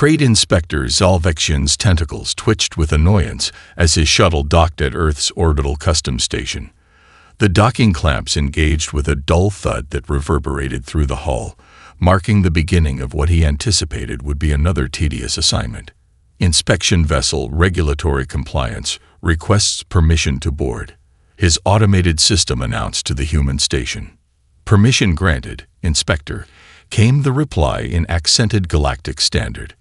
Trade Inspector Zalvexian's tentacles twitched with annoyance as his shuttle docked at Earth's orbital customs station. The docking clamps engaged with a dull thud that reverberated through the hull, marking the beginning of what he anticipated would be another tedious assignment. Inspection Vessel Regulatory Compliance requests permission to board, his automated system announced to the human station. Permission granted, Inspector, came the reply in accented Galactic standard.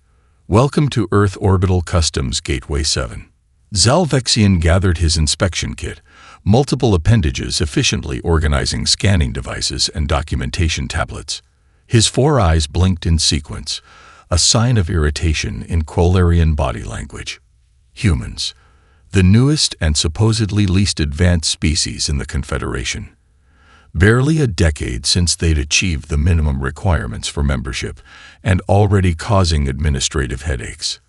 Welcome to Earth Orbital Customs Gateway 7. Zalvexian gathered his inspection kit, multiple appendages efficiently organizing scanning devices and documentation tablets. His 4 eyes blinked in sequence, a sign of irritation in Quolarian body language. Humans, the newest and supposedly least advanced species in the Confederation. Barely a decade since they'd achieved the minimum requirements for membership and already causing administrative headaches.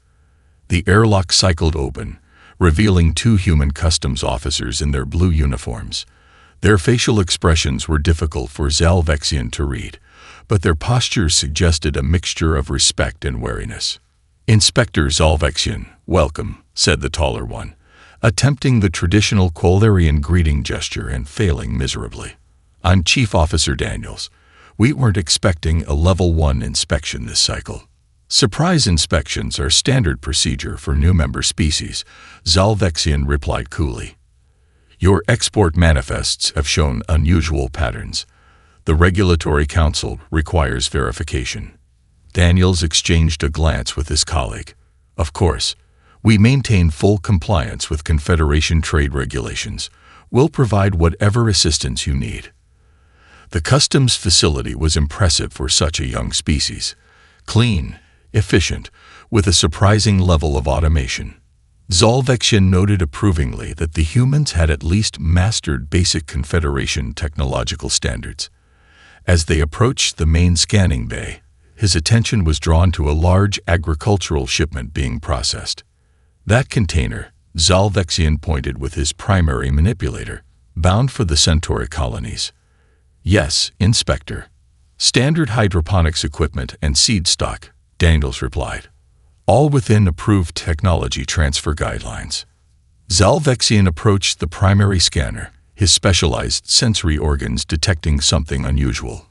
The airlock cycled open, revealing 2 human customs officers in their blue uniforms. Their facial expressions were difficult for Zalvexian to read, but their postures suggested a mixture of respect and wariness. Inspector Zalvexian, welcome, said the taller one, attempting the traditional Quolarian greeting gesture and failing miserably. I'm Chief Officer Daniels. We weren't expecting a Level 1 inspection this cycle. Surprise inspections are standard procedure for new member species, Zalvexian replied coolly. Your export manifests have shown unusual patterns. The Regulatory Council requires verification. Daniels exchanged a glance with his colleague. Of course, we maintain full compliance with Confederation trade regulations. We'll provide whatever assistance you need. The customs facility was impressive for such a young species. Clean, efficient, with a surprising level of automation. Zalvexian noted approvingly that the humans had at least mastered basic Confederation technological standards. As they approached the main scanning bay, his attention was drawn to a large agricultural shipment being processed. That container, Zalvexian pointed with his primary manipulator, bound for the Centauri colonies. Yes, Inspector. Standard hydroponics equipment and seed stock, Daniels replied. All within approved technology transfer guidelines. Zalvexian approached the primary scanner, his specialized sensory organs detecting something unusual.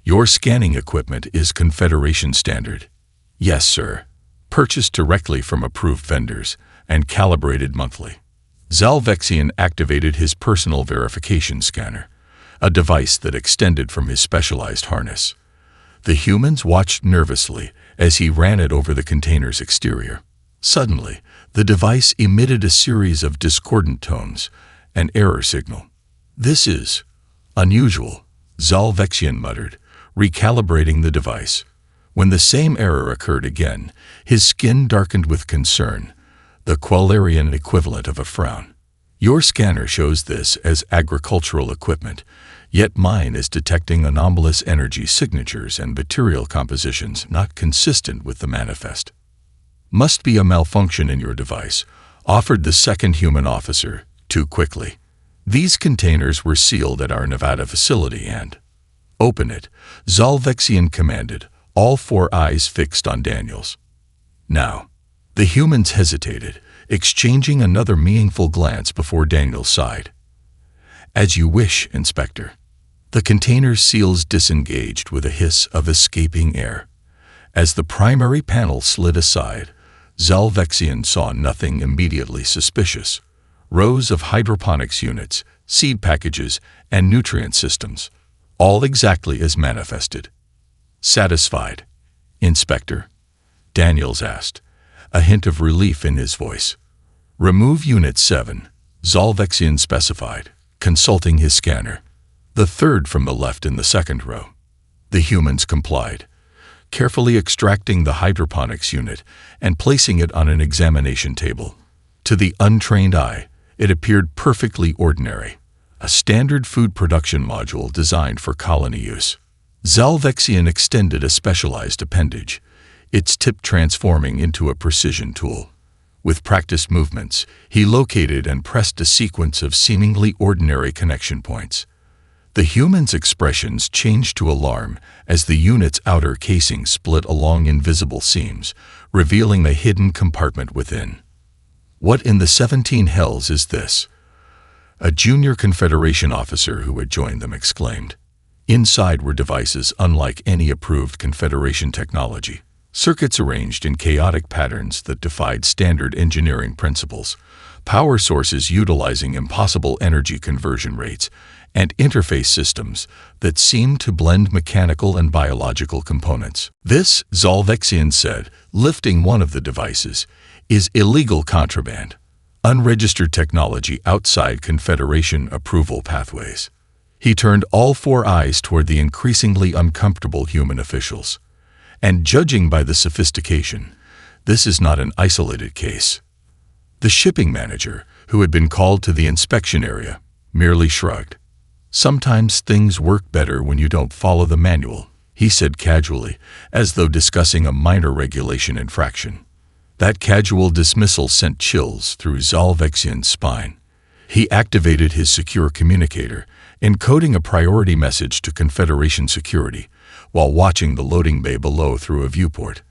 Your scanning equipment is Confederation standard. Yes, sir. Purchased directly from approved vendors and calibrated monthly. Zalvexian activated his personal verification scanner, a device that extended from his specialized harness. The humans watched nervously as he ran it over the container's exterior. Suddenly, the device emitted a series of discordant tones, an error signal. This is unusual, Zalvexian muttered, recalibrating the device. When the same error occurred again, his skin darkened with concern, the Quolarian equivalent of a frown. Your scanner shows this as agricultural equipment, yet mine is detecting anomalous energy signatures and material compositions not consistent with the manifest. Must be a malfunction in your device, offered the second human officer, too quickly. These containers were sealed at our Nevada facility and... Open it, Zalvexian commanded, all 4 eyes fixed on Daniels. Now, the humans hesitated, exchanging another meaningful glance before Daniels sighed. As you wish, Inspector. The container's seals disengaged with a hiss of escaping air. As the primary panel slid aside, Zalvexian saw nothing immediately suspicious. Rows of hydroponics units, seed packages, and nutrient systems, all exactly as manifested. Satisfied, Inspector? Daniels asked, a hint of relief in his voice. Remove Unit 7, Zalvexian specified, consulting his scanner. The third from the left in the second row. The humans complied, carefully extracting the hydroponics unit and placing it on an examination table. To the untrained eye, it appeared perfectly ordinary, a standard food production module designed for colony use. Zalvexian extended a specialized appendage, its tip transforming into a precision tool. With practiced movements, he located and pressed a sequence of seemingly ordinary connection points. The human's expressions changed to alarm as the unit's outer casing split along invisible seams, revealing a hidden compartment within. "What in the 17 hells is this?" a junior Confederation officer who had joined them exclaimed. Inside were devices unlike any approved Confederation technology, circuits arranged in chaotic patterns that defied standard engineering principles, power sources utilizing impossible energy conversion rates, and interface systems that seemed to blend mechanical and biological components. "This," Zolvexian said, lifting one of the devices, "is illegal contraband, unregistered technology outside Confederation approval pathways." He turned all four eyes toward the increasingly uncomfortable human officials. "And judging by the sophistication, this is not an isolated case." The shipping manager, who had been called to the inspection area, merely shrugged. "Sometimes things work better when you don't follow the manual," he said casually, as though discussing a minor regulation infraction. That casual dismissal sent chills through Zolvexian's spine. He activated his secure communicator, encoding a priority message to Confederation security, while watching the loading bay below through a viewport.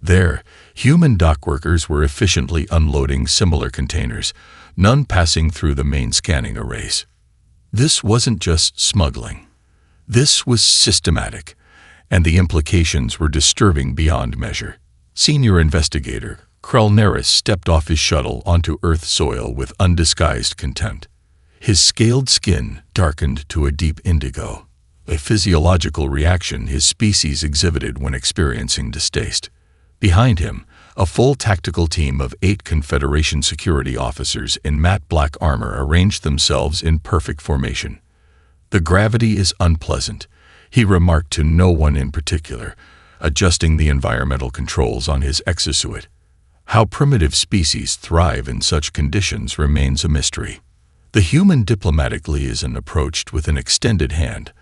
There, human dock workers were efficiently unloading similar containers, none passing through the main scanning arrays. This wasn't just smuggling. This was systematic, and the implications were disturbing beyond measure. Senior investigator Krell Neris stepped off his shuttle onto Earth soil with undisguised contempt. His scaled skin darkened to a deep indigo, a physiological reaction his species exhibited when experiencing distaste. Behind him, a full tactical team of 8 Confederation security officers in matte black armor arranged themselves in perfect formation. "The gravity is unpleasant," he remarked to no one in particular, adjusting the environmental controls on his exosuit. How primitive species thrive in such conditions remains a mystery. The human diplomatic liaison approached with an extended hand,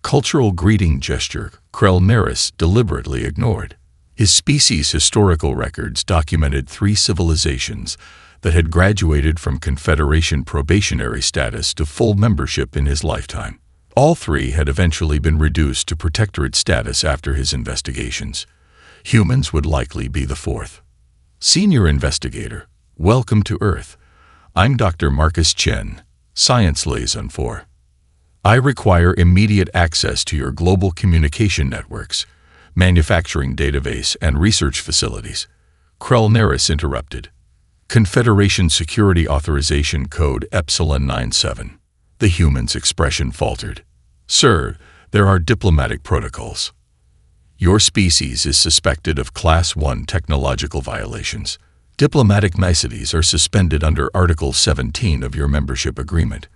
cultural greeting gesture Krell Neris deliberately ignored. His species' historical records documented 3 civilizations that had graduated from Confederation probationary status to full membership in his lifetime. All 3 had eventually been reduced to protectorate status after his investigations. Humans would likely be the 4th. "Senior investigator, welcome to Earth. I'm Dr. Marcus Chen, Science Liaison 4. I require immediate access to your global communication networks, manufacturing database, and research facilities." Krell Neris interrupted. "Confederation Security Authorization Code Epsilon 97. The human's expression faltered. "Sir, there are diplomatic protocols. Your species is suspected of Class 1 technological violations. Diplomatic niceties are suspended under Article 17 of your membership agreement."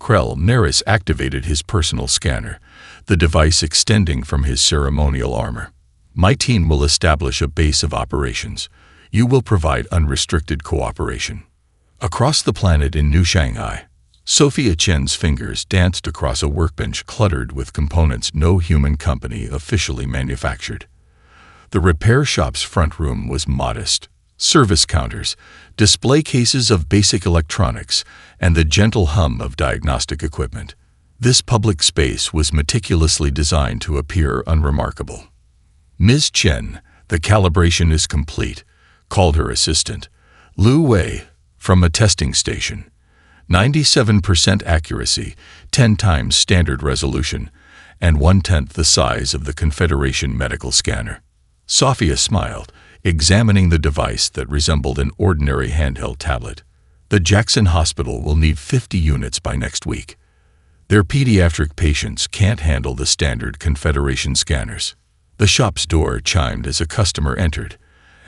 Krell Neris activated his personal scanner, the device extending from his ceremonial armor. "My team will establish a base of operations. You will provide unrestricted cooperation." Across the planet in New Shanghai, Sophia Chen's fingers danced across a workbench cluttered with components no human company officially manufactured. The repair shop's front room was modest. Service counters, display cases of basic electronics, and the gentle hum of diagnostic equipment. This public space was meticulously designed to appear unremarkable. "Ms. Chen, the calibration is complete," called her assistant, Lu Wei, from a testing station. 97% accuracy, 10 times standard resolution, and 1/10 the size of the Confederation medical scanner. Sophia smiled, examining the device that resembled an ordinary handheld tablet. "The Jackson Hospital will need 50 units by next week. Their pediatric patients can't handle the standard Confederation scanners." The shop's door chimed as a customer entered,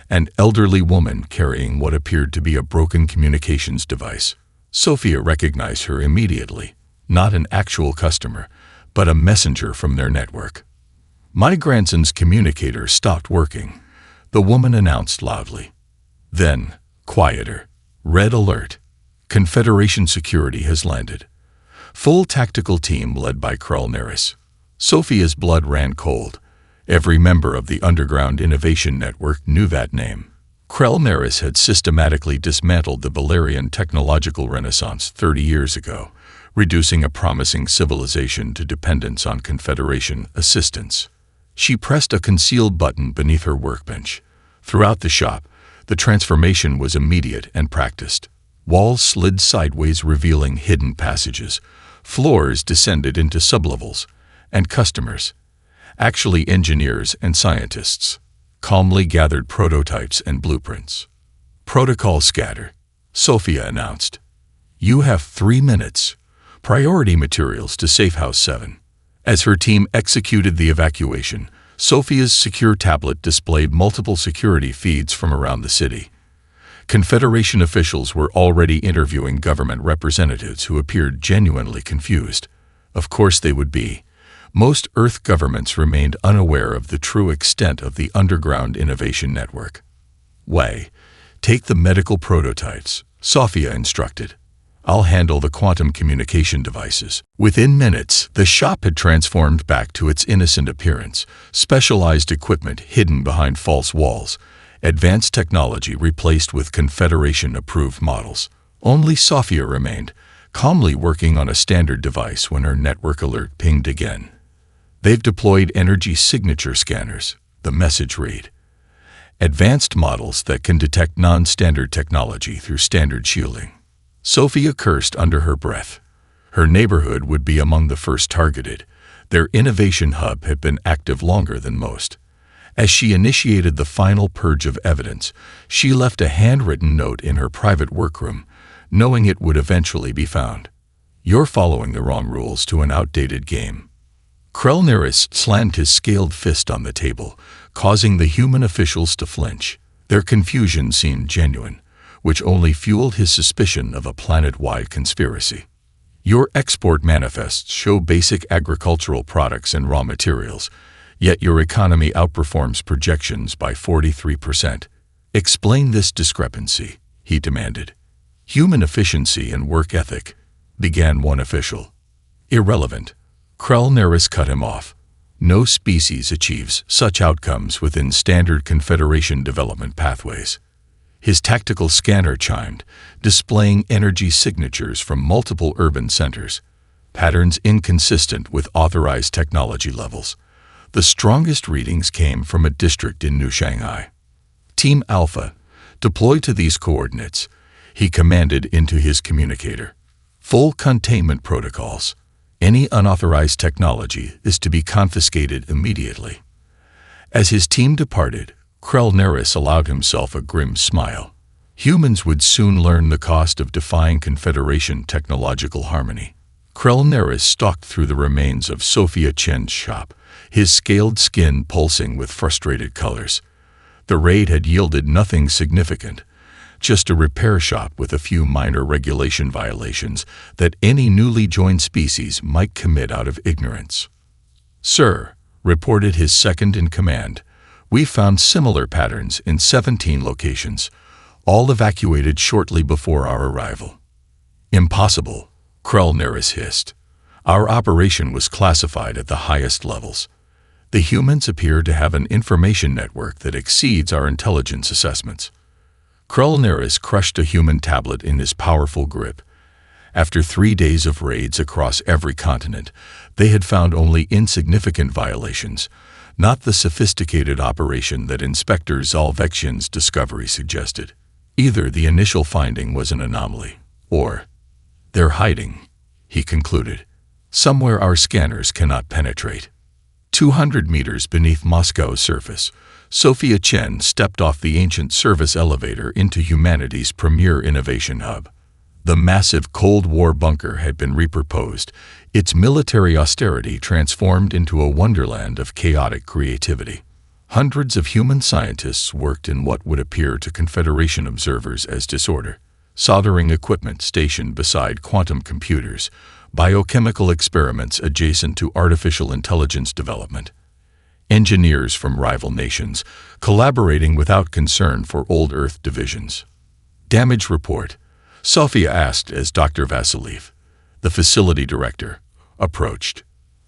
an elderly woman carrying what appeared to be a broken communications device. Sophia recognized her immediately, not an actual customer, but a messenger from their network. "My grandson's communicator stopped working," the woman announced loudly. Then, quieter, "Red alert. Confederation security has landed. Full tactical team led by Krell Neris." Sophia's blood ran cold. Every member of the Underground Innovation Network knew that name. Krell Neris had systematically dismantled the Valerian technological renaissance 30 years ago, reducing a promising civilization to dependence on Confederation assistance. She pressed a concealed button beneath her workbench. Throughout the shop, the transformation was immediate and practiced. Walls slid sideways, revealing hidden passages. Floors descended into sublevels, and customers, actually engineers and scientists, calmly gathered prototypes and blueprints. Protocol scatter, Sophia announced. You have 3 minutes. Priority materials to Safe House 7. As her team executed the evacuation, Sophia's secure tablet displayed multiple security feeds from around the city. Confederation officials were already interviewing government representatives who appeared genuinely confused. Of course they would be. Most Earth governments remained unaware of the true extent of the underground innovation network. Take the medical prototypes, Sophia instructed. I'll handle the quantum communication devices. Within minutes, the shop had transformed back to its innocent appearance, specialized equipment hidden behind false walls, advanced technology replaced with Confederation-approved models. Only Sophia remained, calmly working on a standard device when her network alert pinged again. They've deployed energy signature scanners, the message read. Advanced models that can detect non-standard technology through standard shielding. Sophia cursed under her breath. Her neighborhood would be among the first targeted. Their innovation hub had been active longer than most. As she initiated the final purge of evidence, she left a handwritten note in her private workroom, knowing it would eventually be found. You're following the wrong rules to an outdated game. Krellneris slammed his scaled fist on the table, causing the human officials to flinch. Their confusion seemed genuine, which only fueled his suspicion of a planet-wide conspiracy. Your export manifests show basic agricultural products and raw materials, yet your economy outperforms projections by 43%. Explain this discrepancy, he demanded. Human efficiency and work ethic, began one official. Irrelevant. Krellneris cut him off. No species achieves such outcomes within standard Confederation development pathways. His tactical scanner chimed, displaying energy signatures from multiple urban centers, patterns inconsistent with authorized technology levels. The strongest readings came from a district in New Shanghai. Team Alpha, deploy to these coordinates, he commanded into his communicator. Full containment protocols. Any unauthorized technology is to be confiscated immediately. As his team departed, Krellneris allowed himself a grim smile. Humans would soon learn the cost of defying Confederation technological harmony. Krellneris stalked through the remains of Sophia Chen's shop, his scaled skin pulsing with frustrated colors. The raid had yielded nothing significant, just a repair shop with a few minor regulation violations that any newly joined species might commit out of ignorance. Sir, reported his second-in-command, we found similar patterns in 17 locations, all evacuated shortly before our arrival. Impossible, Krellneris hissed. Our operation was classified at the highest levels. The humans appear to have an information network that exceeds our intelligence assessments. Krellneris crushed a human tablet in his powerful grip. After 3 days of raids across every continent, they had found only insignificant violations, not the sophisticated operation that Inspector Zalvexian's discovery suggested. Either the initial finding was an anomaly, or they're hiding, he concluded. Somewhere our scanners cannot penetrate. 200 meters beneath Moscow's surface, Sophia Chen stepped off the ancient service elevator into humanity's premier innovation hub. The massive Cold War bunker had been repurposed, its military austerity transformed into a wonderland of chaotic creativity. Hundreds of human scientists worked in what would appear to Confederation observers as disorder. Soldering equipment stationed beside quantum computers, biochemical experiments adjacent to artificial intelligence development. Engineers from rival nations, collaborating without concern for old Earth divisions. Damage report, Sophia asked as Dr. Vasiliev, the facility director, approached.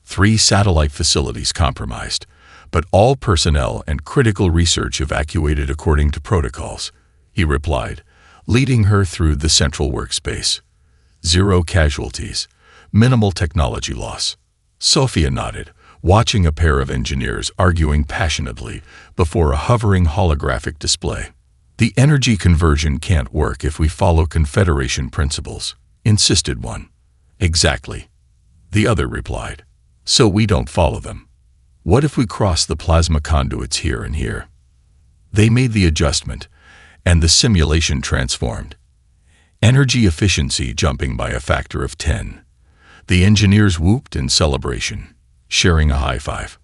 3 satellite facilities compromised, but all personnel and critical research evacuated according to protocols, he replied, leading her through the central workspace. 0 casualties. Minimal technology loss. Sophia nodded, watching a pair of engineers arguing passionately before a hovering holographic display. The energy conversion can't work if we follow Confederation principles, insisted one. Exactly, the other replied. So we don't follow them. What if we cross the plasma conduits here and here? They made the adjustment, and the simulation transformed. Energy efficiency jumping by a factor of 10. The engineers whooped in celebration, sharing a high five.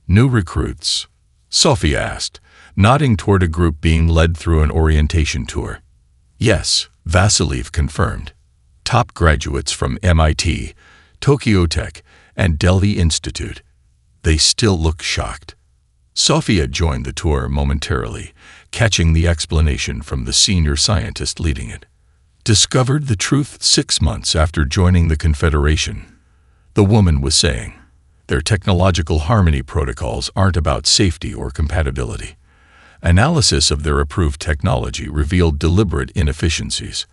New recruits? Sophia asked, nodding toward a group being led through an orientation tour. Yes, Vasiliev confirmed. Top graduates from MIT, Tokyo Tech, and Delhi Institute. They still look shocked. Sophia joined the tour momentarily, catching the explanation from the senior scientist leading it. Discovered the truth 6 months after joining the Confederation. The woman was saying, their technological harmony protocols aren't about safety or compatibility. Analysis of their approved technology revealed deliberate inefficiencies,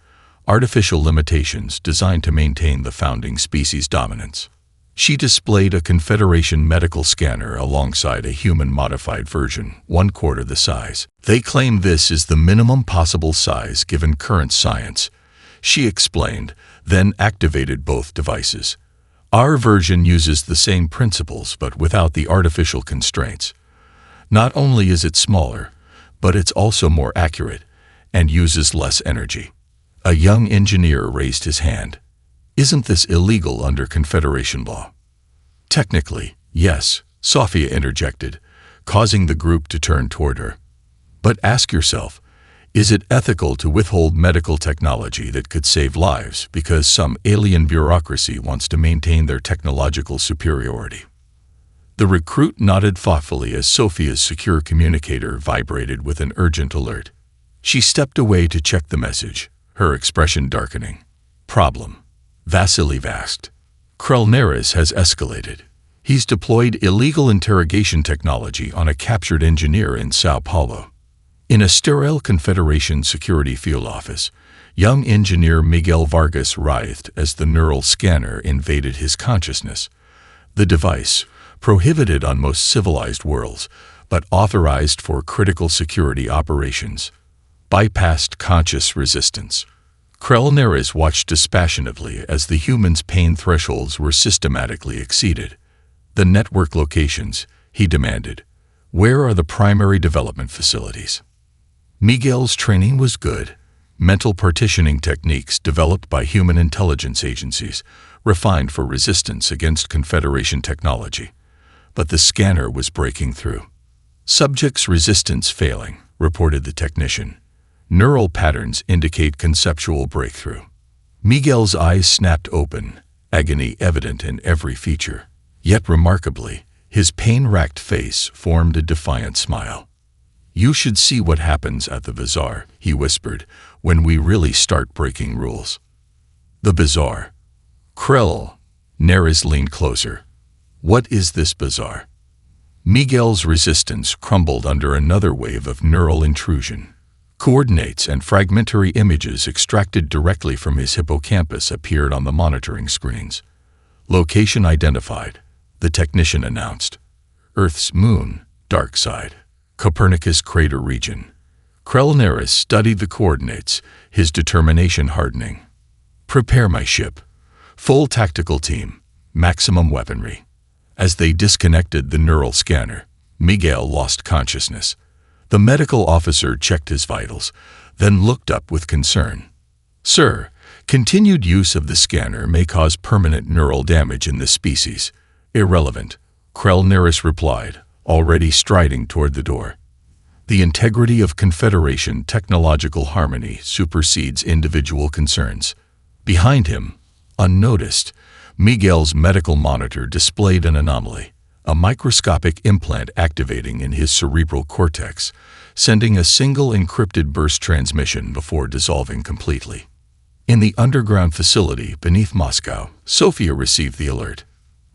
artificial limitations designed to maintain the founding species' dominance. She displayed a Confederation medical scanner alongside a human-modified version, 1/4 the size. They claim this is the minimum possible size given current science, she explained, then activated both devices. Our version uses the same principles but without the artificial constraints. Not only is it smaller, but it's also more accurate and uses less energy. A young engineer raised his hand. Isn't this illegal under Confederation law? Technically, yes, Sophia interjected, causing the group to turn toward her. But ask yourself, is it ethical to withhold medical technology that could save lives because some alien bureaucracy wants to maintain their technological superiority? The recruit nodded thoughtfully as Sophia's secure communicator vibrated with an urgent alert. She stepped away to check the message, her expression darkening. Problem? Vasiliev asked. Krelneris has escalated. He's deployed illegal interrogation technology on a captured engineer in Sao Paulo. In a sterile Confederation security field office, young engineer Miguel Vargas writhed as the neural scanner invaded his consciousness. The device, prohibited on most civilized worlds, but authorized for critical security operations, bypassed conscious resistance. Krelneris watched dispassionately as the human's pain thresholds were systematically exceeded. The network locations, he demanded. Where are the primary development facilities? Miguel's training was good. Mental partitioning techniques developed by human intelligence agencies, refined for resistance against Confederation technology. But the scanner was breaking through. Subject's resistance failing, reported the technician. Neural patterns indicate conceptual breakthrough. Miguel's eyes snapped open, agony evident in every feature. Yet remarkably, his pain-racked face formed a defiant smile. You should see what happens at the bazaar, he whispered, when we really start breaking rules. The bazaar. Krelneris leaned closer. What is this bazaar? Miguel's resistance crumbled under another wave of neural intrusion. Coordinates and fragmentary images extracted directly from his hippocampus appeared on the monitoring screens. Location identified, the technician announced. Earth's moon, dark side. Copernicus crater region. Krelneris studied the coordinates, his determination hardening. Prepare my ship. Full tactical team. Maximum weaponry. As they disconnected the neural scanner, Miguel lost consciousness. The medical officer checked his vitals, then looked up with concern. Sir, continued use of the scanner may cause permanent neural damage in this species. Irrelevant, Krelneris replied, already striding toward the door. The integrity of Confederation technological harmony supersedes individual concerns. Behind him, unnoticed, Miguel's medical monitor displayed an anomaly. A microscopic implant activating in his cerebral cortex, sending a single encrypted burst transmission before dissolving completely. In the underground facility beneath Moscow, Sophia received the alert.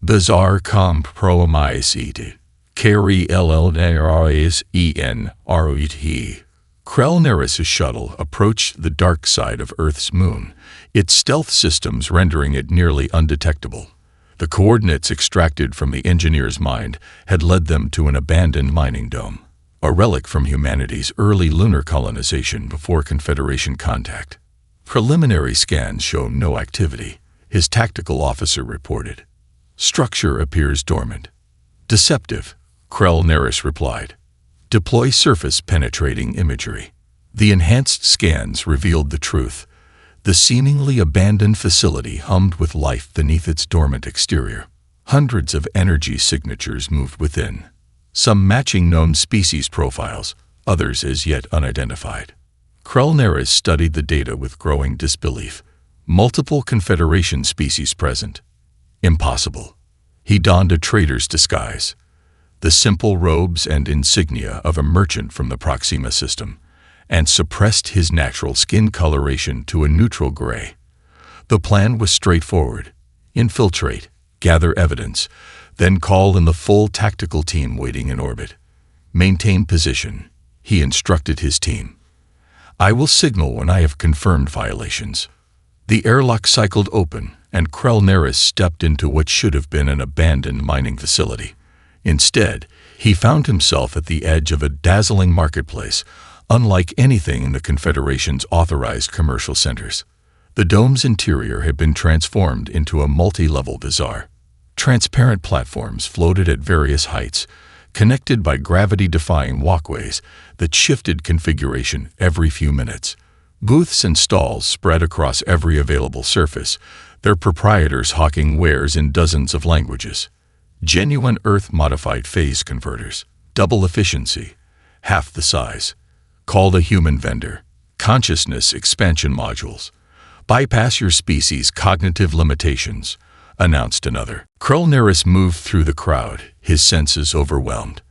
Bazaar compromised. Carry LLNRASENROET. Krell-Nerys' shuttle approached the dark side of Earth's moon, its stealth systems rendering it nearly undetectable. The coordinates extracted from the engineer's mind had led them to an abandoned mining dome, a relic from humanity's early lunar colonization before Confederation contact. Preliminary scans show no activity, his tactical officer reported. Structure appears dormant. Deceptive, Krell-Nerys replied. Deploy surface-penetrating imagery. The enhanced scans revealed the truth. The seemingly abandoned facility hummed with life beneath its dormant exterior. Hundreds of energy signatures moved within, some matching known species profiles, others as yet unidentified. Krell-Nerys studied the data with growing disbelief. Multiple Confederation species present. Impossible. He donned a trader's disguise, the simple robes and insignia of a merchant from the Proxima system, and suppressed his natural skin coloration to a neutral gray. The plan was straightforward. Infiltrate, gather evidence, then call in the full tactical team waiting in orbit. Maintain position, he instructed his team. I will signal when I have confirmed violations. The airlock cycled open, and Krell-Nerys stepped into what should have been an abandoned mining facility. Instead, he found himself at the edge of a dazzling marketplace, unlike anything in the Confederation's authorized commercial centers. The dome's interior had been transformed into a multi-level bazaar. Transparent platforms floated at various heights, connected by gravity-defying walkways that shifted configuration every few minutes. Booths and stalls spread across every available surface, their proprietors hawking wares in dozens of languages. Genuine Earth-modified phase converters, double efficiency, half the size. Called a human vendor. Consciousness expansion modules. Bypass your species' cognitive limitations, announced another. Krell-Nerys moved through the crowd, his senses overwhelmed.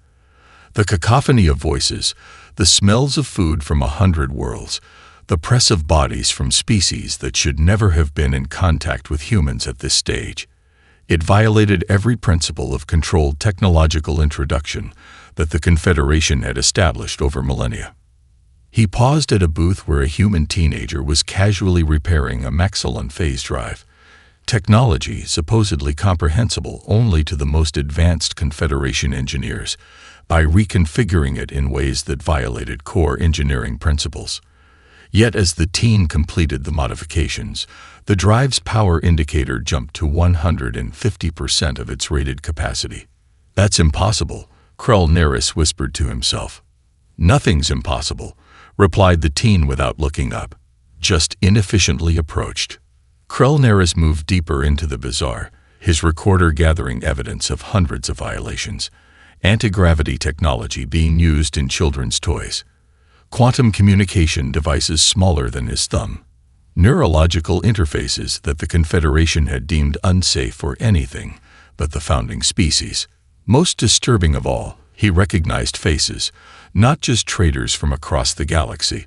The cacophony of voices, the smells of food from 100 worlds, the press of bodies from species that should never have been in contact with humans at this stage. It violated every principle of controlled technological introduction that the Confederation had established over millennia. He paused at a booth where a human teenager was casually repairing a Maxillon phase drive, technology supposedly comprehensible only to the most advanced Confederation engineers, by reconfiguring it in ways that violated core engineering principles. Yet as the teen completed the modifications, the drive's power indicator jumped to 150% of its rated capacity. That's impossible, Krell-Nerys whispered to himself. Nothing's impossible, replied the teen without looking up. Just inefficiently approached. Krell-Nerys moved deeper into the bazaar, his recorder gathering evidence of hundreds of violations. Anti-gravity technology being used in children's toys. Quantum communication devices smaller than his thumb. Neurological interfaces that the Confederation had deemed unsafe for anything but the founding species. Most disturbing of all, he recognized faces, not just traders from across the galaxy,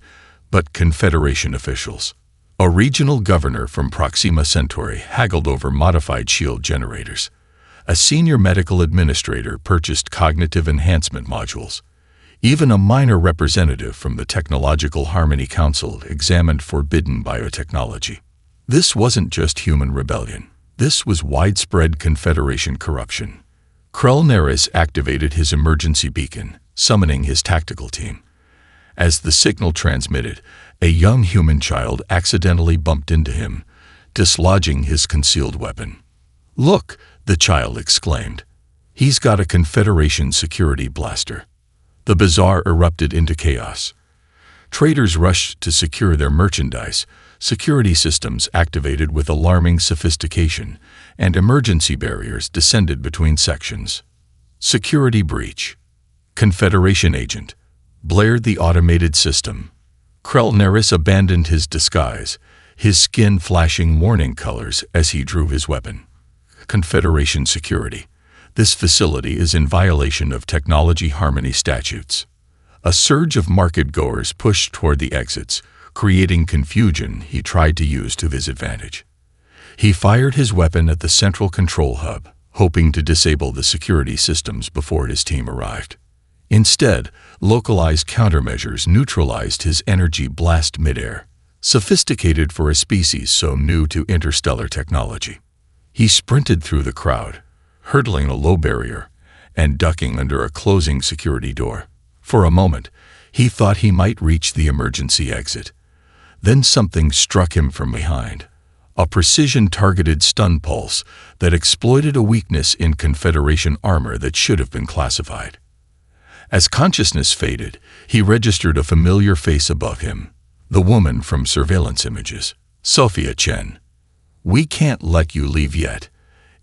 but Confederation officials. A regional governor from Proxima Centauri haggled over modified shield generators. A senior medical administrator purchased cognitive enhancement modules. Even a minor representative from the Technological Harmony Council examined forbidden biotechnology. This wasn't just human rebellion. This was widespread Confederation corruption. Krell-Nerys activated his emergency beacon, summoning his tactical team. As the signal transmitted, a young human child accidentally bumped into him, dislodging his concealed weapon. "Look!" the child exclaimed. "He's got a Confederation security blaster." The bazaar erupted into chaos. Traders rushed to secure their merchandise, security systems activated with alarming sophistication, and emergency barriers descended between sections. Security breach. Confederation agent. Blared the automated system. Krell-Nerys abandoned his disguise, his skin flashing warning colors as he drew his weapon. Confederation security. This facility is in violation of technology harmony statutes. A surge of market-goers pushed toward the exits, creating confusion he tried to use to his advantage. He fired his weapon at the central control hub, hoping to disable the security systems before his team arrived. Instead, localized countermeasures neutralized his energy blast midair, sophisticated for a species so new to interstellar technology. He sprinted through the crowd, hurdling a low barrier and ducking under a closing security door. For a moment, he thought he might reach the emergency exit. Then something struck him from behind, a precision-targeted stun pulse that exploited a weakness in Confederation armor that should have been classified. As consciousness faded, he registered a familiar face above him, the woman from surveillance images, Sophia Chen. "We can't let you leave yet,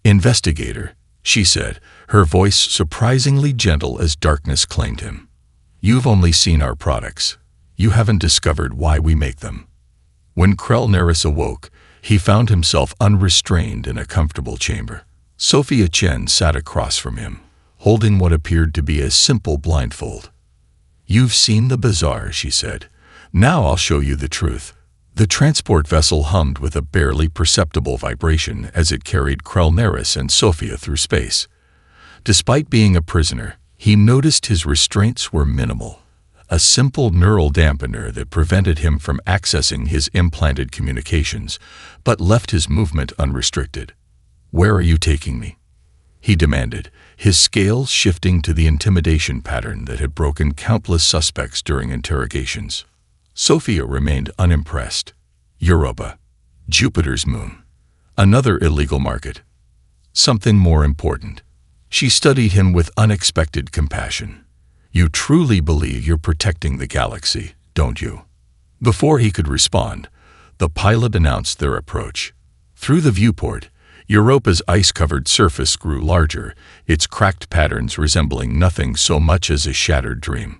Investigator," she said, her voice surprisingly gentle as darkness claimed him. "You've only seen our products. You haven't discovered why we make them." When Krell Nerys awoke, he found himself unrestrained in a comfortable chamber. Sophia Chen sat across from him, holding what appeared to be a simple blindfold. "You've seen the bazaar," she said. "Now I'll show you the truth." The transport vessel hummed with a barely perceptible vibration as it carried Krell Nerys and Sophia through space. Despite being a prisoner, he noticed his restraints were minimal. A simple neural dampener that prevented him from accessing his implanted communications, but left his movement unrestricted. "Where are you taking me?" he demanded, his scales shifting to the intimidation pattern that had broken countless suspects during interrogations. Sophia remained unimpressed. "Europa, Jupiter's moon. Another illegal market. Something more important." She studied him with unexpected compassion. "You truly believe you're protecting the galaxy, don't you?" Before he could respond, the pilot announced their approach. Through the viewport, Europa's ice-covered surface grew larger, its cracked patterns resembling nothing so much as a shattered dream.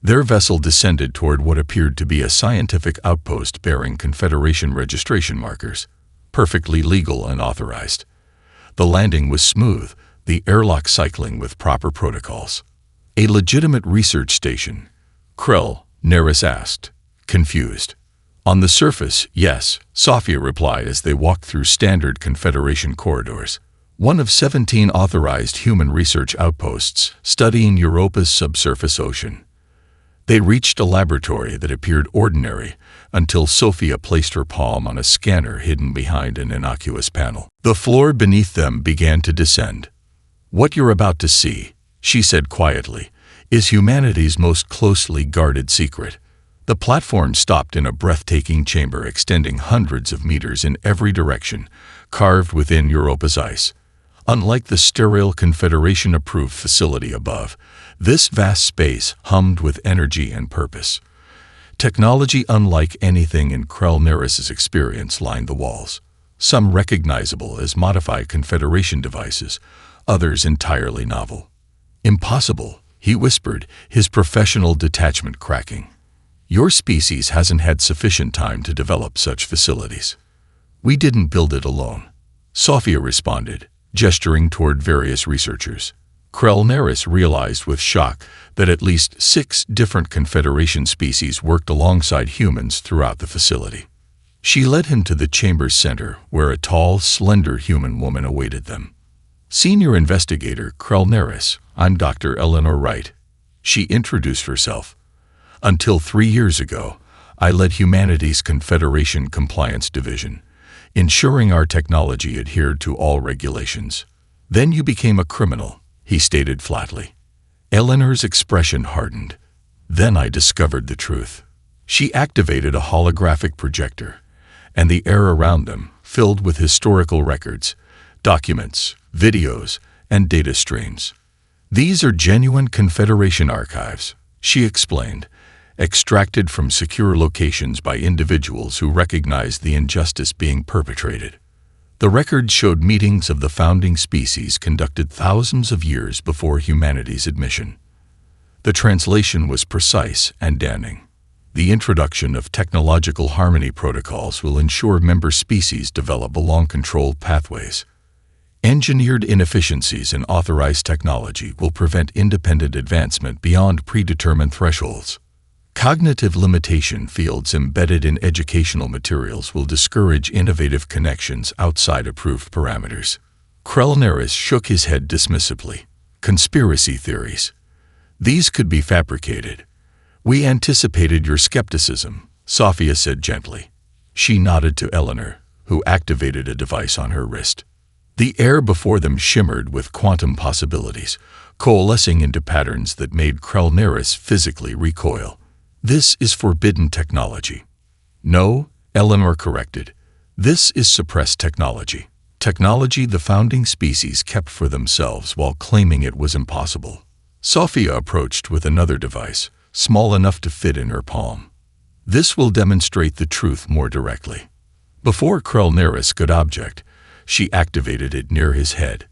Their vessel descended toward what appeared to be a scientific outpost bearing Confederation registration markers, perfectly legal and authorized. The landing was smooth, the airlock cycling with proper protocols. "A legitimate research station?" Krell Nerys asked, confused. "On the surface, yes," Sophia replied as they walked through standard Confederation corridors. One of 17 authorized human research outposts studying Europa's subsurface ocean. They reached a laboratory that appeared ordinary until Sophia placed her palm on a scanner hidden behind an innocuous panel. The floor beneath them began to descend. "What you're about to see," she said quietly, "is humanity's most closely guarded secret." The platform stopped in a breathtaking chamber extending hundreds of meters in every direction, carved within Europa's ice. Unlike the sterile Confederation-approved facility above, this vast space hummed with energy and purpose. Technology unlike anything in Krell Nerys' experience lined the walls, some recognizable as modified Confederation devices, others entirely novel. "Impossible," he whispered, his professional detachment cracking. "Your species hasn't had sufficient time to develop such facilities." "We didn't build it alone," Sophia responded, gesturing toward various researchers. Krell Nerys realized with shock that at least 6 different Confederation species worked alongside humans throughout the facility. She led him to the chamber's center, where a tall, slender human woman awaited them. "Senior Investigator Krell Nerys, I'm Dr. Eleanor Wright." She introduced herself. "Until 3 years ago, I led humanity's Confederation Compliance Division, ensuring our technology adhered to all regulations. Then you became a criminal," he stated flatly. Eleanor's expression hardened. "Then I discovered the truth." She activated a holographic projector, and the air around them filled with historical records, documents, videos, and data streams. "These are genuine Confederation archives," she explained, extracted from secure locations by individuals who recognized the injustice being perpetrated. The records showed meetings of the founding species conducted thousands of years before humanity's admission. The translation was precise and damning. "The introduction of technological harmony protocols will ensure member species develop along controlled pathways. Engineered inefficiencies in authorized technology will prevent independent advancement beyond predetermined thresholds. Cognitive limitation fields embedded in educational materials will discourage innovative connections outside approved parameters." Krell Nerys shook his head dismissively. "Conspiracy theories. These could be fabricated. We anticipated your skepticism, Sophia said gently. She nodded to Eleanor, who activated a device on her wrist. The air before them shimmered with quantum possibilities, coalescing into patterns that made Krellneris physically recoil. This is forbidden technology. No, Eleanor corrected. This is suppressed technology. Technology the founding species kept for themselves while claiming it was impossible. Sophia approached with another device, small enough to fit in her palm. This will demonstrate the truth more directly. Before Krellneris could object, she activated it near his head.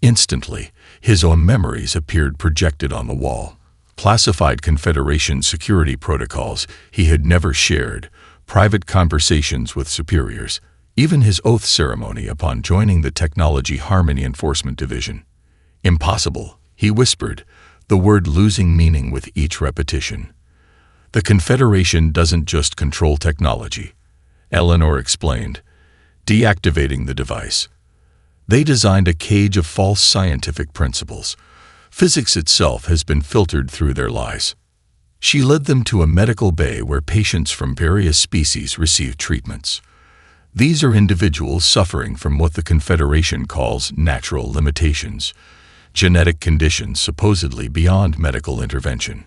Instantly, his own memories appeared projected on the wall. Classified Confederation security protocols he had never shared, private conversations with superiors, even his oath ceremony upon joining the Technology Harmony Enforcement Division. Impossible, he whispered, the word losing meaning with each repetition. The Confederation doesn't just control technology, Eleanor explained, deactivating the device. They designed a cage of false scientific principles. Physics itself has been filtered through their lies. She led them to a medical bay where patients from various species receive treatments. These are individuals suffering from what the Confederation calls natural limitations, genetic conditions supposedly beyond medical intervention.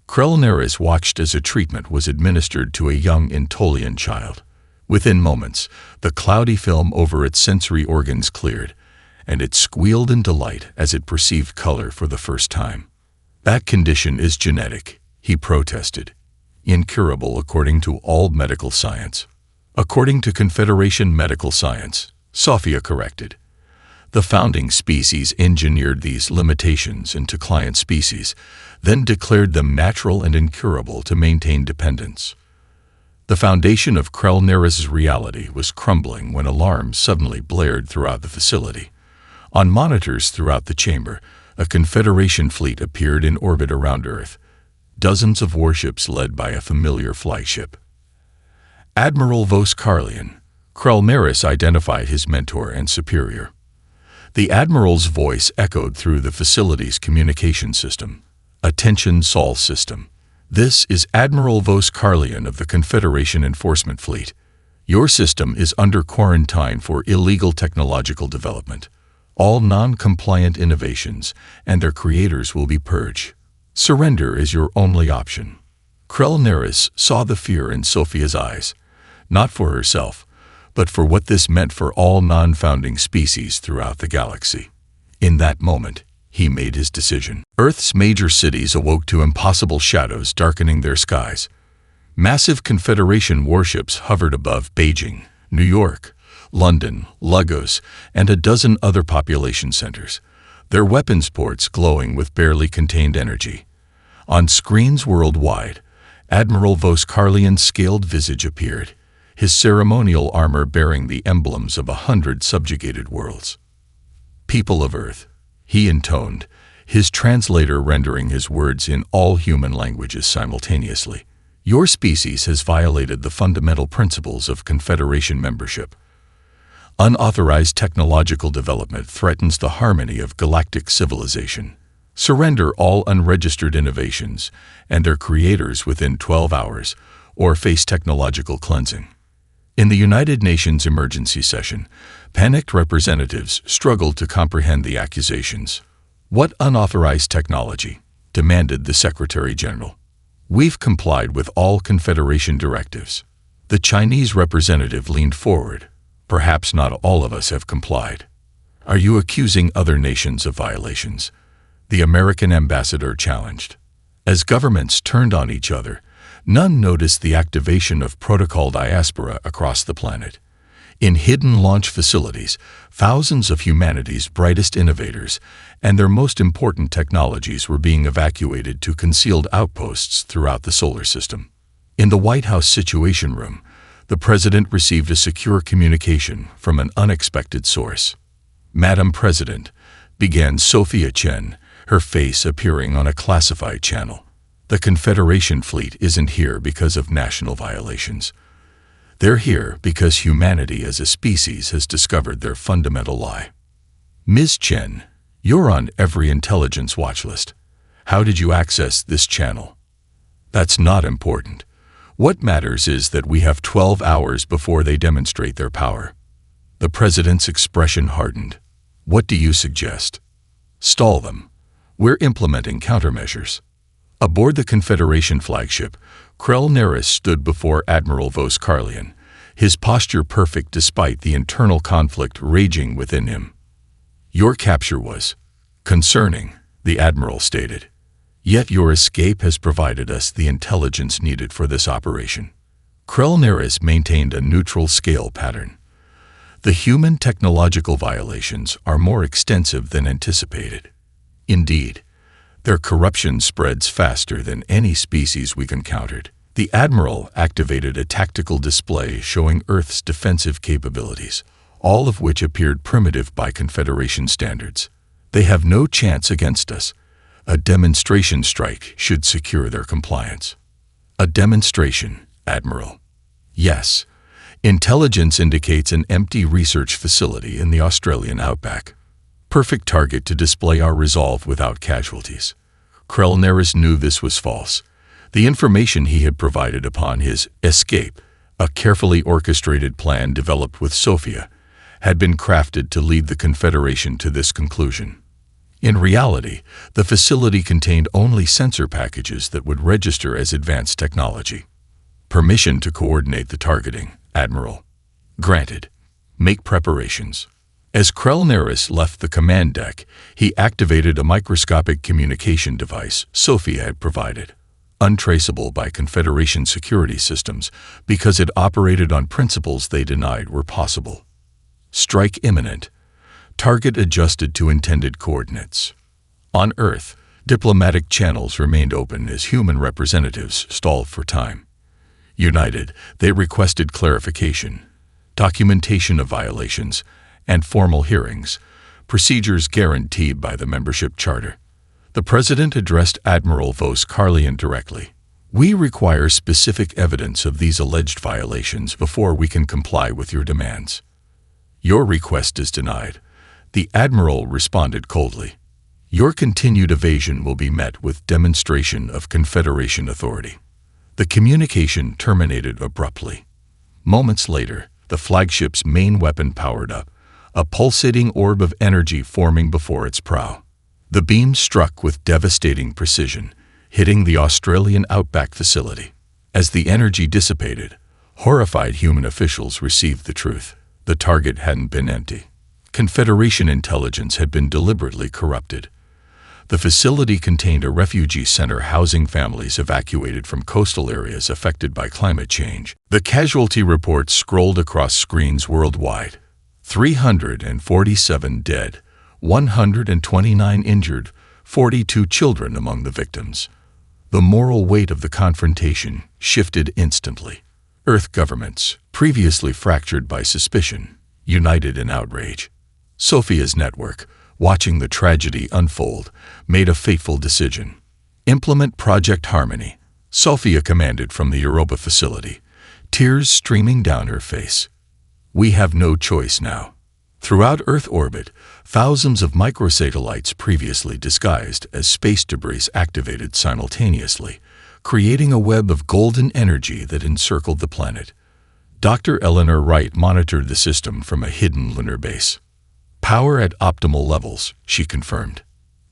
Krellneris watched as a treatment was administered to a young Intolian child. Within moments, the cloudy film over its sensory organs cleared, and it squealed in delight as it perceived color for the first time. That condition is genetic, he protested. Incurable according to all medical science. According to Confederation medical science, Sophia corrected. The founding species engineered these limitations into client species, then declared them natural and incurable to maintain dependence. The foundation of Krellneris' reality was crumbling when alarms suddenly blared throughout the facility. On monitors throughout the chamber, a Confederation fleet appeared in orbit around Earth, dozens of warships led by a familiar flagship. Admiral Voskarlian, Krellneris identified his mentor and superior. The Admiral's voice echoed through the facility's communication system. Attention Sol system. This is Admiral Voskarlian of the Confederation Enforcement Fleet. Your system is under quarantine for illegal technological development. All non-compliant innovations and their creators will be purged. Surrender is your only option. Krellneris saw the fear in Sophia's eyes, not for herself, but for what this meant for all non-founding species throughout the galaxy. In that moment, he made his decision. Earth's major cities awoke to impossible shadows darkening their skies. Massive Confederation warships hovered above Beijing, New York, London, Lagos, and a dozen other population centers, their weapons ports glowing with barely contained energy. On screens worldwide, Admiral Voskarlian's scaled visage appeared, his ceremonial armor bearing the emblems of 100 subjugated worlds. People of Earth, he intoned, his translator rendering his words in all human languages simultaneously. Your species has violated the fundamental principles of Confederation membership. Unauthorized technological development threatens the harmony of galactic civilization. Surrender all unregistered innovations and their creators within 12 hours, or face technological cleansing. In the United Nations emergency session, panicked representatives struggled to comprehend the accusations. What unauthorized technology? Demanded the Secretary General. We've complied with all Confederation directives. The Chinese representative leaned forward. Perhaps not all of us have complied. Are you accusing other nations of violations? The American ambassador challenged. As governments turned on each other, none noticed the activation of protocol diaspora across the planet. In hidden launch facilities, thousands of humanity's brightest innovators and their most important technologies were being evacuated to concealed outposts throughout the solar system. In the White House Situation Room, the President received a secure communication from an unexpected source. Madam President, began Sophia Chen, her face appearing on a classified channel. The Confederation fleet isn't here because of national violations. They're here because humanity as a species has discovered their fundamental lie. Ms. Chen, you're on every intelligence watch list. How did you access this channel? That's not important. What matters is that we have 12 hours before they demonstrate their power. The president's expression hardened. What do you suggest? Stall them. We're implementing countermeasures. Aboard the Confederation flagship, Krell Neris stood before Admiral Voskarlian, his posture perfect despite the internal conflict raging within him. Your capture was concerning, the Admiral stated. Yet your escape has provided us the intelligence needed for this operation. Krell Neris maintained a neutral scale pattern. The human technological violations are more extensive than anticipated. Indeed, their corruption spreads faster than any species we've encountered. The Admiral activated a tactical display showing Earth's defensive capabilities, all of which appeared primitive by Confederation standards. They have no chance against us. A demonstration strike should secure their compliance. A demonstration, Admiral. Yes. Intelligence indicates an empty research facility in the Australian outback. Perfect target to display our resolve without casualties. Krell Neris knew this was false. The information he had provided upon his escape, a carefully orchestrated plan developed with Sophia, had been crafted to lead the Confederation to this conclusion. In reality, the facility contained only sensor packages that would register as advanced technology. Permission to coordinate the targeting, Admiral. Granted. Make preparations. As Krell Neris left the command deck, he activated a microscopic communication device Sophia had provided, untraceable by Confederation security systems because it operated on principles they denied were possible. Strike imminent. Target adjusted to intended coordinates. On Earth, diplomatic channels remained open as human representatives stalled for time. United, they requested clarification, documentation of violations, and formal hearings, procedures guaranteed by the membership charter. The President addressed Admiral Voskarlian directly. We require specific evidence of these alleged violations before we can comply with your demands. Your request is denied. The Admiral responded coldly. Your continued evasion will be met with demonstration of Confederation authority. The communication terminated abruptly. Moments later, the flagship's main weapon powered up, a pulsating orb of energy forming before its prow. The beam struck with devastating precision, hitting the Australian outback facility. As the energy dissipated, horrified human officials received the truth. The target hadn't been empty. Confederation intelligence had been deliberately corrupted. The facility contained a refugee center housing families evacuated from coastal areas affected by climate change. The casualty reports scrolled across screens worldwide. 347 dead, 129 injured, 42 children among the victims. The moral weight of the confrontation shifted instantly. Earth governments, previously fractured by suspicion, united in outrage. Sophia's network, watching the tragedy unfold, made a fateful decision. Implement Project Harmony, Sophia commanded from the Europa facility, tears streaming down her face. We have no choice now. Throughout Earth orbit, thousands of microsatellites previously disguised as space debris activated simultaneously, creating a web of golden energy that encircled the planet. Dr. Eleanor Wright monitored the system from a hidden lunar base. Power at optimal levels, she confirmed.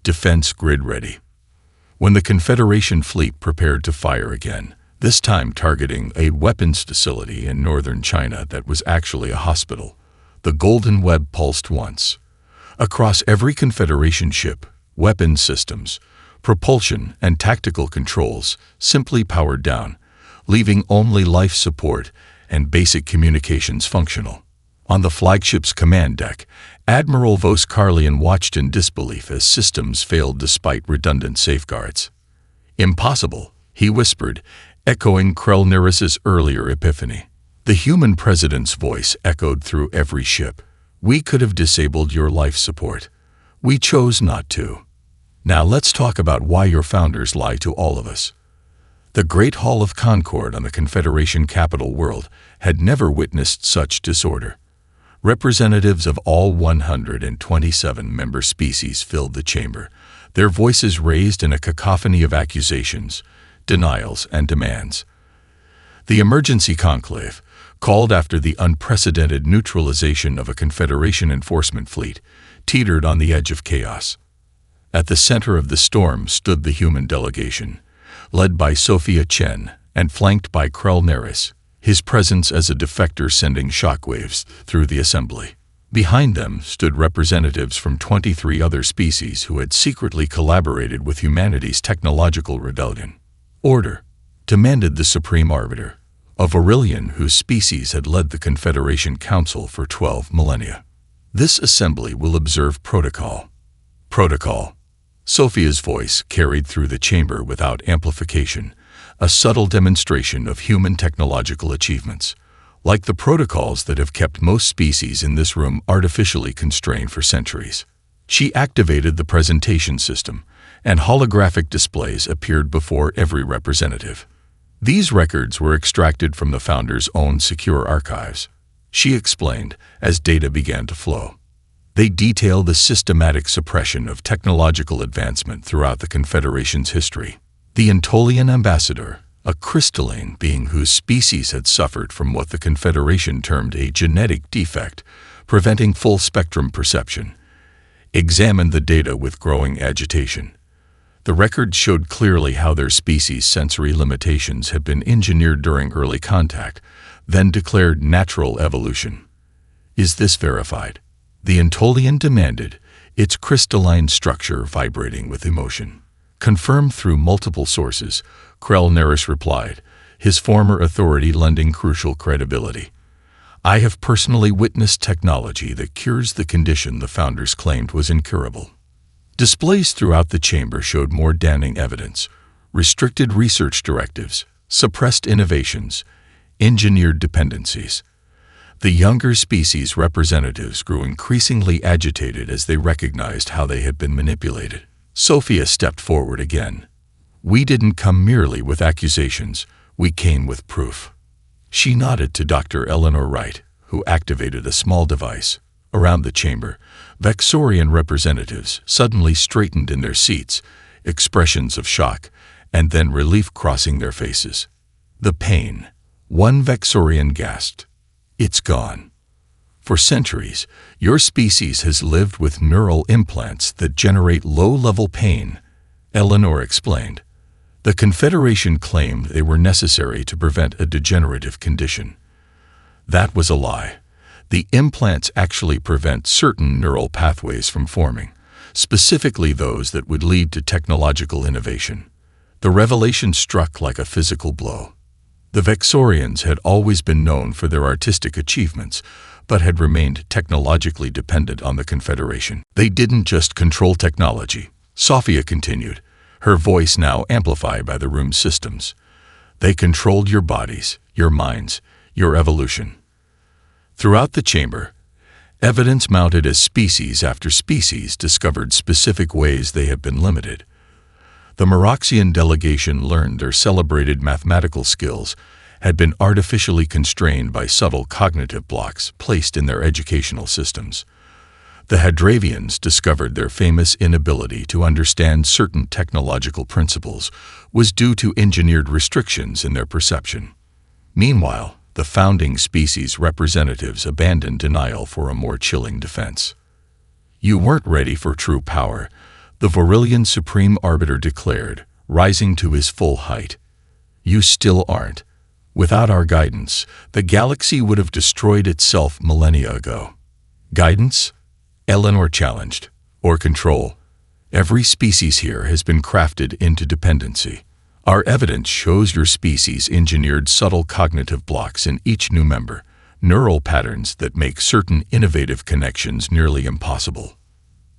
Defense grid ready. When the Confederation fleet prepared to fire again, this time targeting a weapons facility in northern China that was actually a hospital, the golden web pulsed once. Across every Confederation ship, weapons systems, propulsion, and tactical controls simply powered down, leaving only life support and basic communications functional. On the flagship's command deck, Admiral Voskarlian watched in disbelief as systems failed despite redundant safeguards. Impossible, he whispered, echoing Krell Neris's earlier epiphany. The human president's voice echoed through every ship. We could have disabled your life support. We chose not to. Now let's talk about why your founders lied to all of us. The Great Hall of Concord on the Confederation capital world had never witnessed such disorder. Representatives of all 127 member species filled the chamber, their voices raised in a cacophony of accusations, denials, and demands. The emergency conclave, called after the unprecedented neutralization of a Confederation enforcement fleet, teetered on the edge of chaos. At the center of the storm stood the human delegation, led by Sophia Chen and flanked by Krell Neris, his presence as a defector sending shockwaves through the assembly. Behind them stood representatives from 23 other species who had secretly collaborated with humanity's technological rebellion. Order, demanded the Supreme Arbiter, a Varillian whose species had led the Confederation Council for 12 millennia. This assembly will observe protocol. Protocol. Sophia's voice carried through the chamber without amplification, a subtle demonstration of human technological achievements, like the protocols that have kept most species in this room artificially constrained for centuries. She activated the presentation system, and holographic displays appeared before every representative. These records were extracted from the Founder's own secure archives, she explained as data began to flow. They detail the systematic suppression of technological advancement throughout the Confederation's history. The Antolian ambassador, a crystalline being whose species had suffered from what the Confederation termed a genetic defect, preventing full-spectrum perception, examined the data with growing agitation. The records showed clearly how their species' sensory limitations had been engineered during early contact, then declared natural evolution. Is this verified? The Antolian demanded, its crystalline structure vibrating with emotion. Confirmed through multiple sources, Krell Neris replied, his former authority lending crucial credibility. I have personally witnessed technology that cures the condition the Founders claimed was incurable. Displays throughout the chamber showed more damning evidence: restricted research directives, suppressed innovations, engineered dependencies. The younger species representatives grew increasingly agitated as they recognized how they had been manipulated. Sophia stepped forward again. We didn't come merely with accusations, we came with proof. She nodded to Dr. Eleanor Wright, who activated a small device. Around the chamber, Vexorian representatives suddenly straightened in their seats, expressions of shock, and then relief crossing their faces. The pain, one Vexorian gasped. It's gone. For centuries, your species has lived with neural implants that generate low-level pain, Eleanor explained. The Confederation claimed they were necessary to prevent a degenerative condition. That was a lie. The implants actually prevent certain neural pathways from forming, specifically those that would lead to technological innovation. The revelation struck like a physical blow. The Vexorians had always been known for their artistic achievements, but had remained technologically dependent on the Confederation. They didn't just control technology, Sophia continued, her voice now amplified by the room's systems. They controlled your bodies, your minds, your evolution. Throughout the chamber, evidence mounted as species after species discovered specific ways they have been limited. The Meroxian delegation learned their celebrated mathematical skills had been artificially constrained by subtle cognitive blocks placed in their educational systems. The Hadravians discovered their famous inability to understand certain technological principles was due to engineered restrictions in their perception. Meanwhile, the founding species representatives abandoned denial for a more chilling defense. You weren't ready for true power, the Varillian Supreme Arbiter declared, rising to his full height. You still aren't. Without our guidance, the galaxy would have destroyed itself millennia ago. Guidance? Eleanor challenged. Or control? Every species here has been crafted into dependency. Our evidence shows your species engineered subtle cognitive blocks in each new member, neural patterns that make certain innovative connections nearly impossible.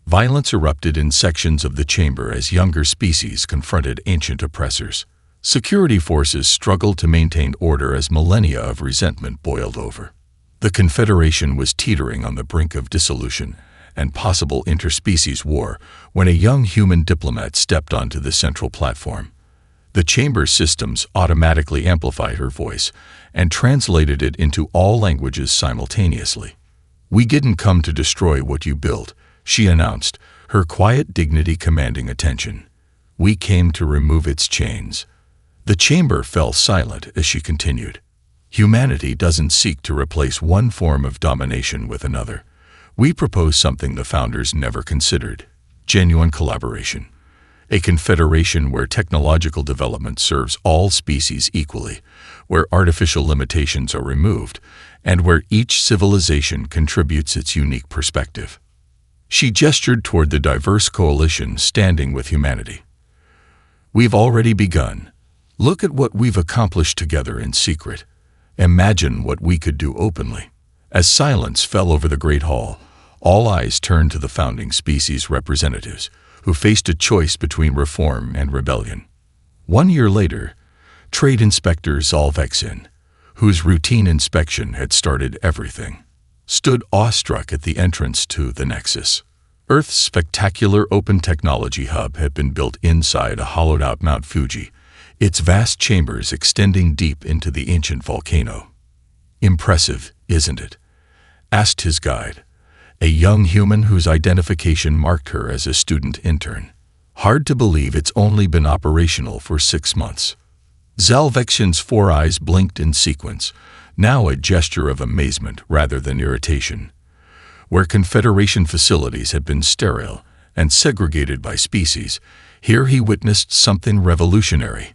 Violence erupted in sections of the chamber as younger species confronted ancient oppressors. Security forces struggled to maintain order as millennia of resentment boiled over. The Confederation was teetering on the brink of dissolution and possible interspecies war when a young human diplomat stepped onto the central platform. The chamber's systems automatically amplified her voice and translated it into all languages simultaneously. We didn't come to destroy what you built, she announced, her quiet dignity commanding attention. "We came to remove its chains." The chamber fell silent as she continued. "Humanity doesn't seek to replace one form of domination with another. We propose something the founders never considered: genuine collaboration. A confederation where technological development serves all species equally, where artificial limitations are removed, and where each civilization contributes its unique perspective." She gestured toward the diverse coalition standing with humanity. "We've already begun. Look at what we've accomplished together in secret. Imagine what we could do openly." As silence fell over the Great Hall, all eyes turned to the founding species representatives, who faced a choice between reform and rebellion. 1 year later, Trade Inspector Zalvexian, whose routine inspection had started everything, stood awestruck at the entrance to the Nexus. Earth's spectacular open technology hub had been built inside a hollowed-out Mount Fuji, its vast chambers extending deep into the ancient volcano. "Impressive, isn't it?" asked his guide, a young human whose identification marked her as a student intern. "Hard to believe it's only been operational for 6 months." Zalvexian's 4 eyes blinked in sequence, now a gesture of amazement rather than irritation. Where Confederation facilities had been sterile and segregated by species, here he witnessed something revolutionary: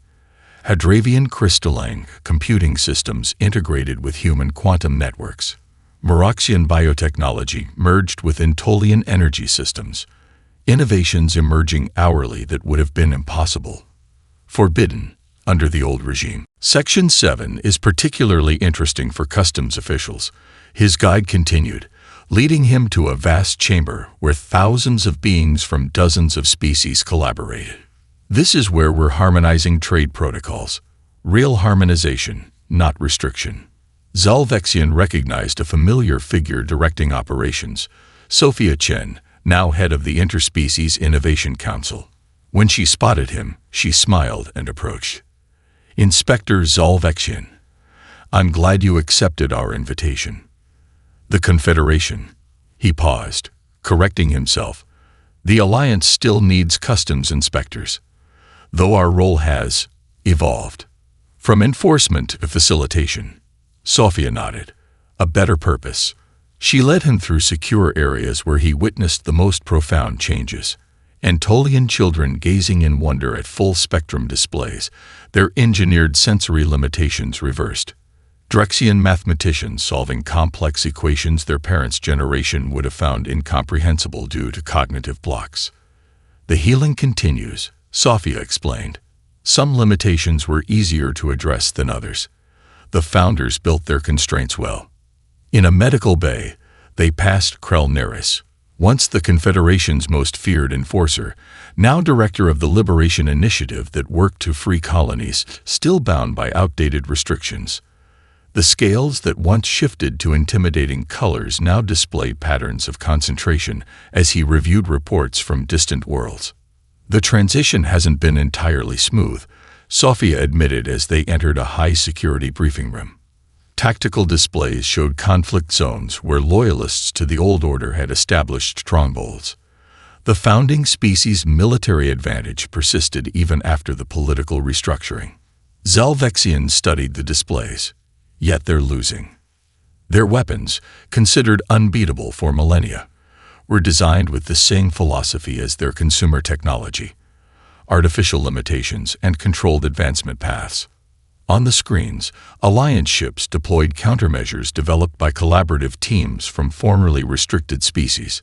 Hadravian crystalline computing systems integrated with human quantum networks. Moroxian biotechnology merged with Entolian energy systems, innovations emerging hourly that would have been impossible. Forbidden under the old regime. Section 7 is particularly interesting for customs officials, his guide continued, leading him to a vast chamber where thousands of beings from dozens of species collaborated. "This is where we're harmonizing trade protocols. Real harmonization, not restriction." Zalvexian recognized a familiar figure directing operations, Sophia Chen, now head of the Interspecies Innovation Council. When she spotted him, she smiled and approached. "Inspector Zalvexian, I'm glad you accepted our invitation." "The Confederation," he paused, correcting himself. "The Alliance still needs customs inspectors, though our role has evolved from enforcement to facilitation." Sophia nodded. "A better purpose." She led him through secure areas where he witnessed the most profound changes. Entolian children gazing in wonder at full-spectrum displays, their engineered sensory limitations reversed. Drexian mathematicians solving complex equations their parents' generation would have found incomprehensible due to cognitive blocks. "The healing continues," Sophia explained. "Some limitations were easier to address than others. The founders built their constraints well." In a medical bay, they passed Krell Neris, once the Confederation's most feared enforcer, now director of the Liberation Initiative that worked to free colonies still bound by outdated restrictions. The scales that once shifted to intimidating colors now displayed patterns of concentration as he reviewed reports from distant worlds. "The transition hasn't been entirely smooth," Sophia admitted as they entered a high-security briefing room. Tactical displays showed conflict zones where loyalists to the old order had established strongholds. The founding species' military advantage persisted even after the political restructuring. Zalvexian studied the displays. Yet they're losing. Their weapons, considered unbeatable for millennia, were designed with the same philosophy as their consumer technology: artificial limitations and controlled advancement paths. On the screens, Alliance ships deployed countermeasures developed by collaborative teams from formerly restricted species.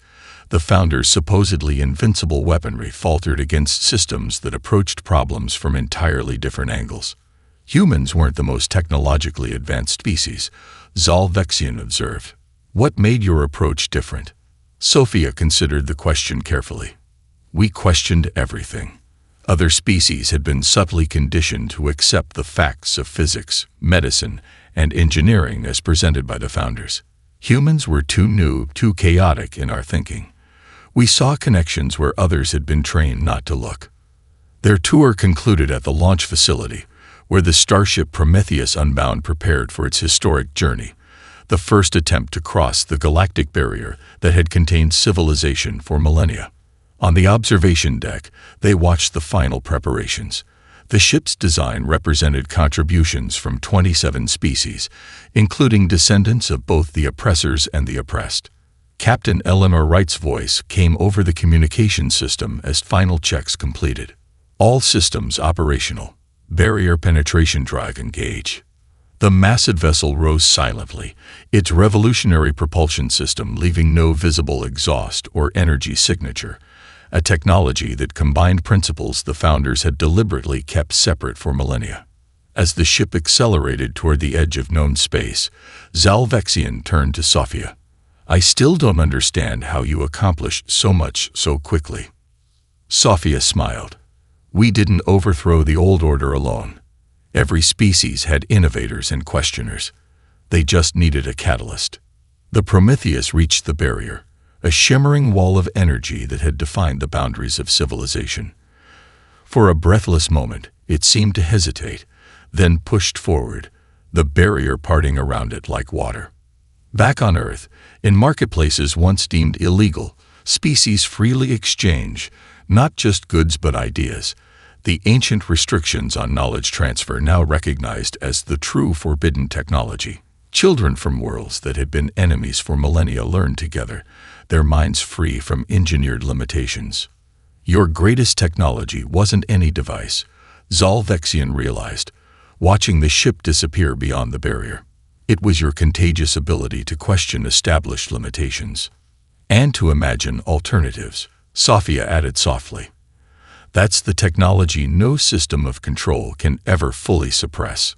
The founders' supposedly invincible weaponry faltered against systems that approached problems from entirely different angles. "Humans weren't the most technologically advanced species," Zalvexian observed. "What made your approach different?" Sophia considered the question carefully. "We questioned everything. Other species had been subtly conditioned to accept the facts of physics, medicine, and engineering as presented by the founders. Humans were too new, too chaotic in our thinking. We saw connections where others had been trained not to look." Their tour concluded at the launch facility, where the starship Prometheus Unbound prepared for its historic journey, the first attempt to cross the galactic barrier that had contained civilization for millennia. On the observation deck, they watched the final preparations. The ship's design represented contributions from 27 species, including descendants of both the oppressors and the oppressed. Captain Eleanor Wright's voice came over the communication system as final checks completed. All systems operational. Barrier penetration drive engage. The massive vessel rose silently, its revolutionary propulsion system leaving no visible exhaust or energy signature, a technology that combined principles the founders had deliberately kept separate for millennia. As the ship accelerated toward the edge of known space, Zalvexian turned to Sophia. "I still don't understand how you accomplished so much so quickly." Sophia smiled. "We didn't overthrow the old order alone. Every species had innovators and questioners. They just needed a catalyst." The Prometheus reached the barrier, a shimmering wall of energy that had defined the boundaries of civilization. For a breathless moment, it seemed to hesitate, then pushed forward, the barrier parting around it like water. Back on Earth, in marketplaces once deemed illegal, species freely exchange, not just goods but ideas. The ancient restrictions on knowledge transfer now recognized as the true forbidden technology. Children from worlds that had been enemies for millennia learned together, their minds free from engineered limitations. Your greatest technology wasn't any device, Zalvexian realized, watching the ship disappear beyond the barrier. It was your contagious ability to question established limitations. And to imagine alternatives, Sophia added softly. That's the technology no system of control can ever fully suppress.